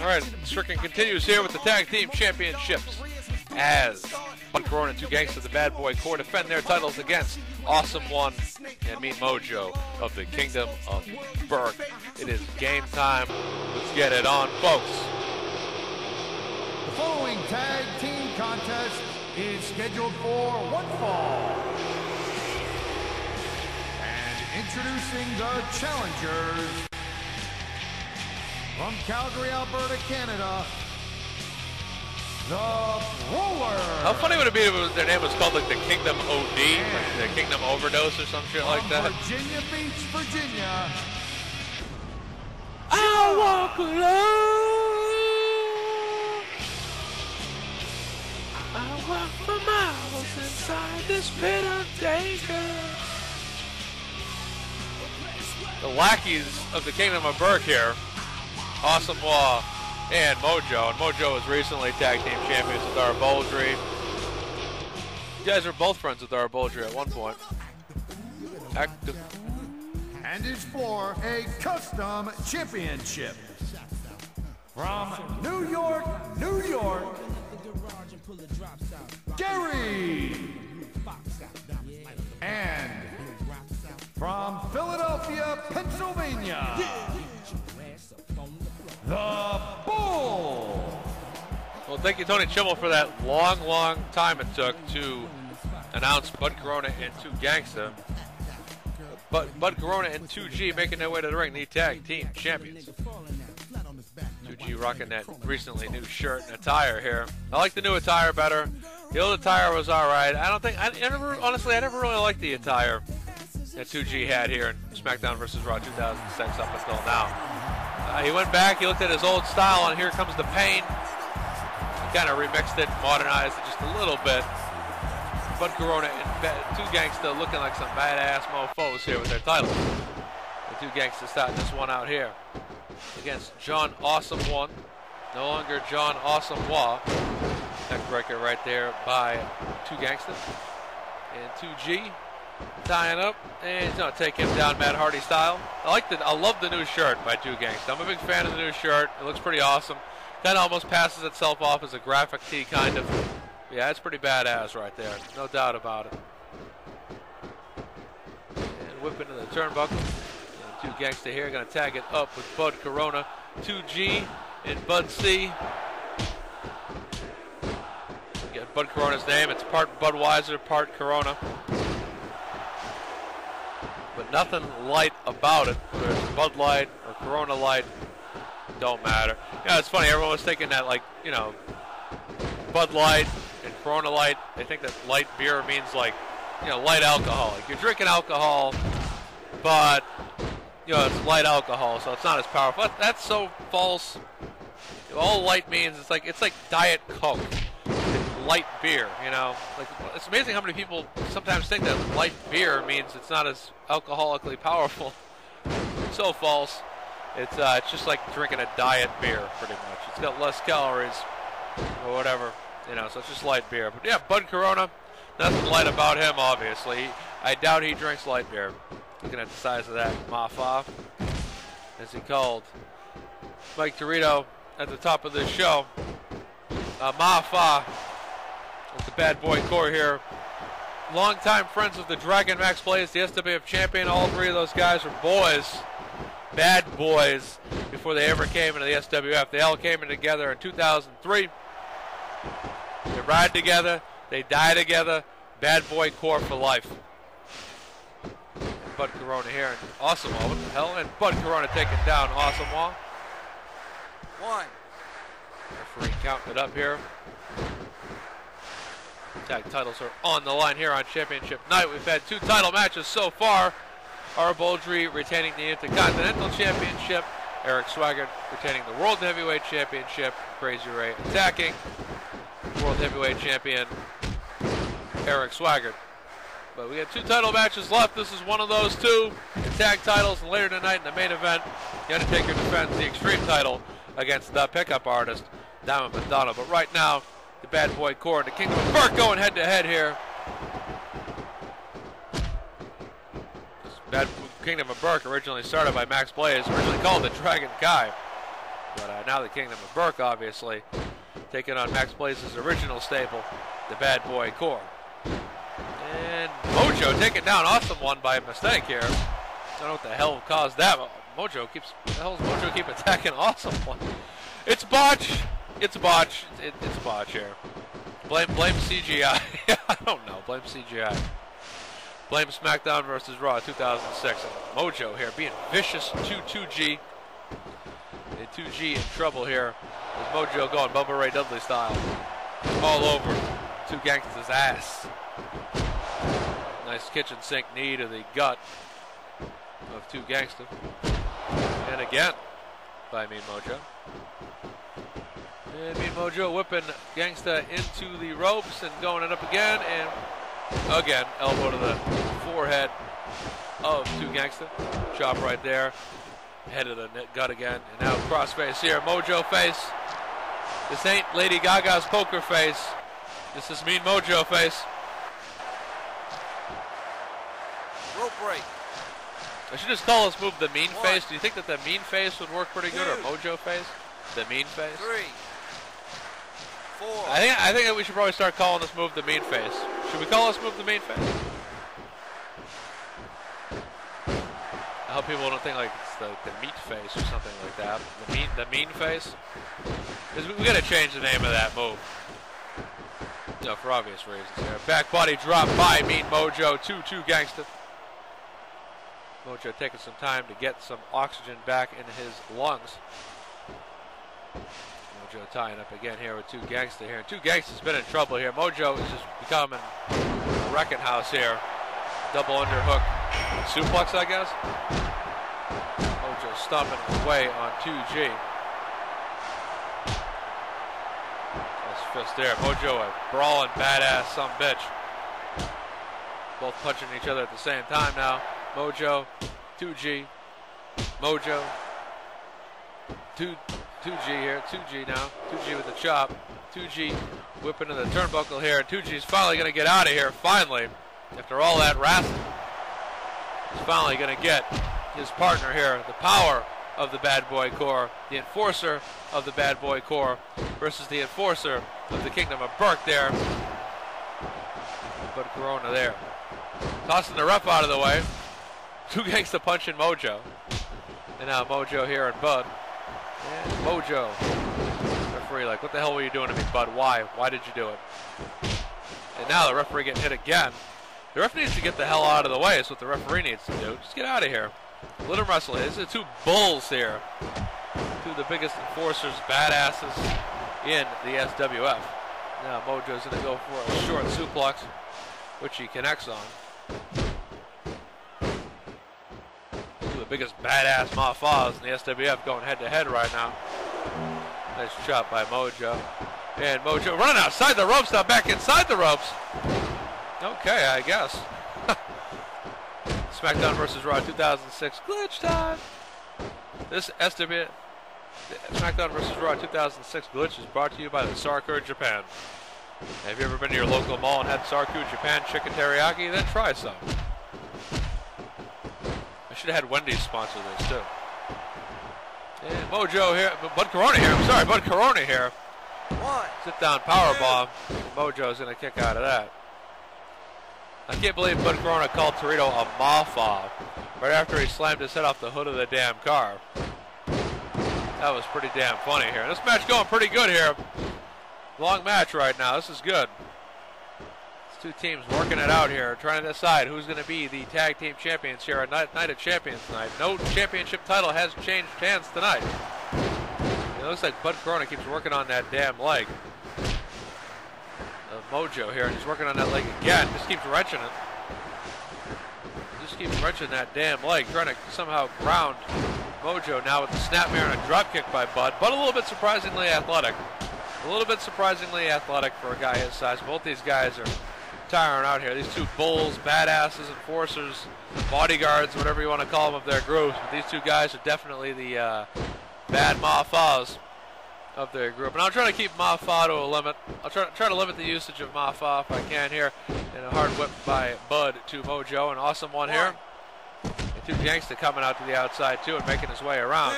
All right, Stricken continues here with the Tag Team Championships as Bud Corona and 2 Gangsters of the Bad Boy Corps defend their titles against Awesome One and Mean Mojo of the Kingdom of Rourke. It is game time. Let's get it on, folks. The following tag team contest is scheduled for one fall. And introducing the challengers from Calgary, Alberta, Canada, the Roller. How funny would it be if their name was called like the Kingdom OD, like the Kingdom Overdose or some shit like that? Virginia Beach, Virginia. I walk alone. I walk for miles inside this pit of danger. The lackeys of the Kingdom of Rourke here, Awesome Law and Mojo. And Mojo was recently tag team champions with R-Bouldry. You guys were both friends with R-Bouldry at one point. Active. And is for a custom championship. From New York, New York, Gary. And from Philadelphia, Pennsylvania, the Bull. Well, thank you, Tony Chimmel, for that long time it took to announce Bud Corona and 2 Gangsta. But Bud Corona and 2G making their way to the ring, the tag team champions. 2G rocking that recently new shirt and attire here. I like the new attire better. The old attire was all right. Honestly, I never really liked the attire that 2G had here in SmackDown vs. Raw 2006 up until now. He went back, he looked at his old style, and here comes the pain. He kind of remixed it, modernized it just a little bit. Bud Corona and 2 Gangsta looking like some badass mofos here with their titles. The 2 Gangsta starting this one out here against John Awesome One. No longer John Awesome Wah. Neckbreaker right there by 2 Gangsta. And 2G tying up, and he's gonna take him down Matt Hardy style. I love the new shirt by 2 Gangsta. I'm a big fan of the new shirt. It looks pretty awesome. Kind of almost passes itself off as a graphic tee, kind of. Yeah, it's pretty badass right there. No doubt about it. And whip into the turnbuckle. And 2 Gangsta here gonna tag it up with Bud Corona, 2G, and Bud C. Get Bud Corona's name. It's part Budweiser, part Corona. But nothing light about it, whether it's Bud Light or Corona Light, don't matter. Yeah, it's funny, everyone was thinking that, like, you know, Bud Light and Corona Light, they think that light beer means, like, you know, light alcohol. Like, you're drinking alcohol, but, you know, it's light alcohol, so it's not as powerful. That's so false. All light means, it's like Diet Coke. Light beer, you know, like, it's amazing how many people sometimes think that light beer means it's not as alcoholically powerful. So false. It's just like drinking a diet beer, pretty much. It's got less calories or whatever, you know, so it's just light beer. But yeah, Bud Corona, nothing light about him, obviously. I doubt he drinks light beer. Looking at the size of that Mafa, as he called Mike Torito at the top of this show. Mafa. The Bad Boy Corps here. Longtime friends of the Dragon Max Blaze, the SWF champion. All 3 of those guys were boys, bad boys, before they ever came into the SWF. They all came in together in 2003. They ride together, they die together. Bad Boy Corps for life. Bud Corona here, and Awesome Wah, what the hell? And Bud Corona taking down Awesome Wah. 1. Referee counting it up here. Tag titles are on the line here on Championship Night. We've had 2 title matches so far. R-Bouldry retaining the Intercontinental Championship. Eric Swagert retaining the World Heavyweight Championship. Crazy Ray attacking World Heavyweight Champion Eric Swagert. But we have 2 title matches left. This is one of those 2. The tag titles, and later tonight in the main event, the Undertaker defends the Extreme title against the pickup artist, Diamond Madano. But right now, the Bad Boy Corps and the Kingdom of Rourke going head-to-head here. This Kingdom of Rourke originally started by Max Blaze, originally called the Dragon Kai. But now the Kingdom of Burke, obviously, taking on Max Blaze's original staple, the Bad Boy Core. And Mojo taken down. Awesome one by mistake here. I don't know what the hell caused that. Mojo keeps, the hell does Mojo keep attacking Awesome one? It's botch. It's botch. It's botch here. Blame CGI. I don't know. Blame CGI. Blame SmackDown versus Raw 2006. And Mojo here being vicious 2G. And 2G in trouble here. With Mojo going Bubba Ray Dudley style. All over 2 Gangsta's ass. Nice kitchen sink knee to the gut of 2 Gangsta. And again by Mean Mojo. And Mean Mojo whipping Gangsta into the ropes and going it up again. And again, elbow to the forehead of 2 Gangsta. Chop right there. Head of the gut again. And now crossface here. Mojo face. This ain't Lady Gaga's poker face. This is Mean Mojo face. Rope break. I should just call this move the Mean Face. Do you think that the Mean Face would work pretty good, or Mojo Face? The Mean Face? 3, 4. I think that we should probably start calling this move the Mean Face. Should we call this move the Mean Face? I hope people don't think like it's the Meat Face or something like that. The Mean Face. We got to change the name of that move. No, for obvious reasons here. Back body drop by Mean Mojo to 2 Gangsta. Mojo taking some time to get some oxygen back in his lungs. Mojo tying up again here with 2 Gangsta here. And 2 Gangsta's been in trouble here. Mojo is just becoming a wrecking house here. Double underhook suplex, I guess. Mojo stomping his way on 2G. Nice fist there. Mojo a brawling badass some bitch. Both punching each other at the same time now. Mojo, 2G, Mojo, 2G here, 2G now, 2G with the chop, 2G whipping to the turnbuckle here. 2G's finally going to get out of here, finally, after all that wrestling. He's finally going to get his partner here, the power of the Bad Boy Core, the enforcer of the Bad Boy Core versus the enforcer of the Kingdom of Burke there. But Corona there. Tossing the ref out of the way. 2 Gangsta punching Mojo. And now Mojo here and Bud. And Mojo. Referee like, what the hell were you doing to me, Bud? Why? Why did you do it? And now the referee getting hit again. The ref needs to get the hell out of the way. That's what the referee needs to do. Just get out of here. Let him wrestle. These are 2 bulls here. 2 of the biggest enforcers, badasses in the SWF. Now Mojo's going to go for a short suplex, which he connects on. The biggest badass mafas in the SWF going head to head right now. Nice chop by Mojo. And Mojo running outside the ropes, now back inside the ropes. Okay, I guess. SmackDown vs. Raw 2006 glitch time. This SWF SmackDown vs. Raw 2006 glitch is brought to you by the Sarku Japan. Have you ever been to your local mall and had Sarku Japan chicken teriyaki? Then try some. Should have had Wendy's sponsor this too. And Mojo here, Bud Corona here. I'm sorry, Bud Corona here. 1. Sit down powerbomb. Mojo's gonna kick out of that. I can't believe Bud Corona called Torito a mafa right after he slammed his head off the hood of the damn car. That was pretty damn funny here. This match going pretty good here. Long match right now. This is good. 2 teams working it out here, trying to decide who's going to be the tag team champions here at Night of Champions tonight. No championship title has changed hands tonight. It looks like Bud Corona keeps working on that damn leg. Mojo here, and he's working on that leg again. Just keeps wrenching it. Just keeps wrenching that damn leg, trying to somehow ground Mojo now with the snapmare and a drop kick by Bud. Bud a little bit surprisingly athletic. A little bit surprisingly athletic for a guy his size. Both these guys are tiring out here. These 2 bulls, badasses, enforcers, bodyguards, whatever you want to call them of their groups. But these 2 guys are definitely the bad mafas of their group. And I'll try to keep mafa to a limit. I'll try to limit the usage of mafa if I can here. And a hard whip by Bud to Mojo. An awesome one here. And 2 Gangsta coming out to the outside too and making his way around.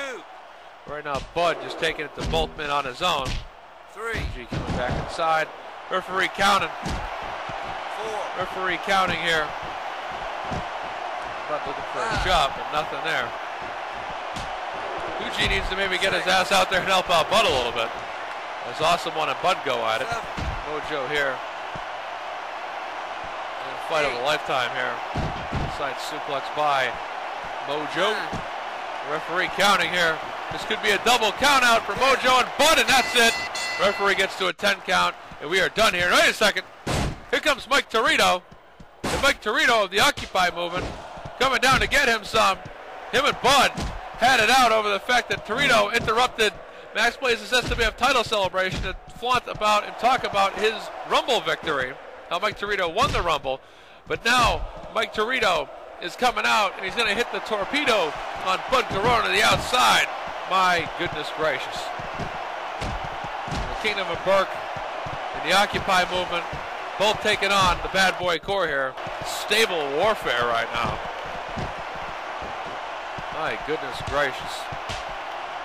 Right now, Bud just taking it to Boltman on his own. 3. G coming back inside. Referee counting. 4. Referee counting here. Bud looking for a shot, but nothing there. Uji needs to maybe get his ass out there and help out Bud a little bit. As Awesome One and Bud go at it. Mojo here. And a fight of a lifetime here. Side suplex by Mojo. Referee counting here. This could be a double count out for Mojo and Bud, and that's it. Referee gets to a 10 count, and we are done here. Wait a second. Here comes Mike Torito. And Mike Torito of the Occupy movement coming down to get him some. Him and Bud had it out over the fact that Torito interrupted Max Blaze's SWF title celebration to flaunt about and talk about his Rumble victory. How Mike Torito won the Rumble. But now Mike Torito is coming out and he's going to hit the torpedo on Bud Corona to the outside. My goodness gracious. The Kingdom of Burke and the Occupy movement both taking on the Bad Boy Corps here. Stable warfare right now. My goodness gracious.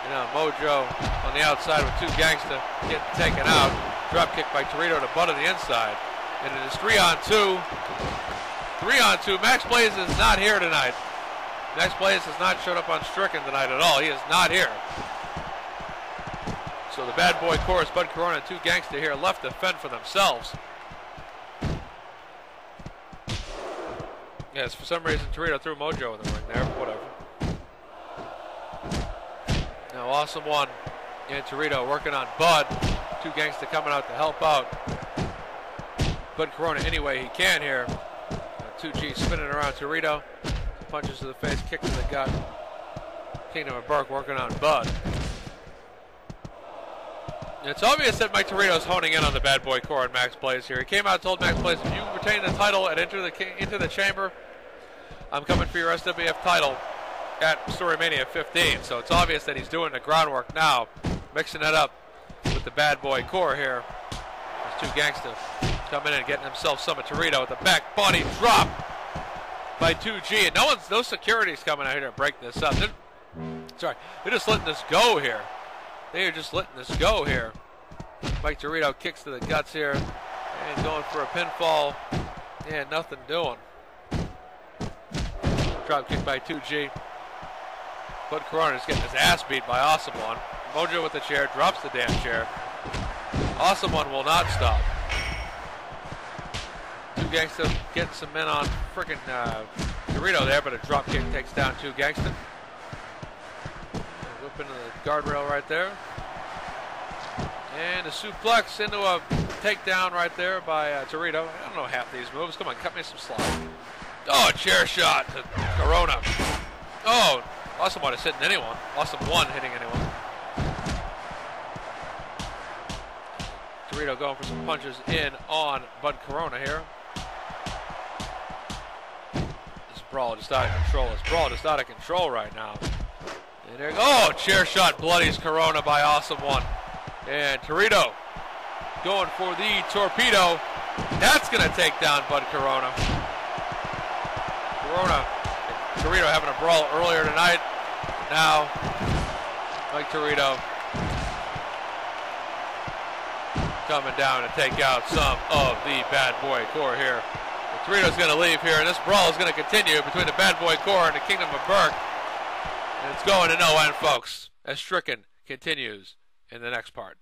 You know, Mojo on the outside with 2 gangsta getting taken out. Drop kick by Torito to Bud on the inside. And it is 3-on-2. 3-on-2. Max Blaze is not here tonight. Max Blaze has not showed up on Stricken tonight at all. He is not here. So the Bad Boy Chorus, Bud Corona, and 2 gangsta here left to fend for themselves. Yes, for some reason Torito threw Mojo in the ring there, but whatever. Now Awesome One and Torito working on Bud. 2 gangsta coming out to help out Bud Corona any way he can here. 2G spinning around Torito. Punches to the face, kick to the gut. Kingdom of Burke working on Bud. It's obvious that Mike Torito's honing in on the Bad Boy Corps and Max Blaze here. He came out and told Max Blaze, if you retain the title and enter the chamber, I'm coming for your SWF title at StoryMania 15. So it's obvious that he's doing the groundwork now, mixing it up with the Bad Boy Corps here. There's 2 gangsters coming in and getting himself some of Torito with the back body drop by 2G. And no security's coming out here to break this up. They're just letting this go here. They are just letting this go here. Mike Torito kicks to the guts here and going for a pinfall. Yeah, nothing doing. Drop kick by 2G. Bud Corona is getting his ass beat by Awesome One. Mojo with the chair, drops the damn chair. Awesome One will not stop. 2 gangsta getting some men on frickin' Torito there, but a drop kick takes down 2 gangsta. Whip into the guardrail right there. And a suplex into a takedown right there by Torito. I don't know half these moves. Come on, cut me some slack. Oh, a chair shot to Corona. Oh, Awesome One is hitting anyone. Awesome One hitting anyone. Torito going for some punches in on Bud Corona here. This brawl just out of control. This brawl just out of control right now. And there, oh, chair shot bloodies Corona by Awesome One. And Torito going for the torpedo. That's going to take down Bud Corona. Corona and Torito having a brawl earlier tonight. Now, Mike Torito coming down to take out some of the Bad Boy Corps here. And Torito's going to leave here, and this brawl is going to continue between the Bad Boy Corps and the Kingdom of Burke. And it's going to no end, folks, as Stricken continues in the next part.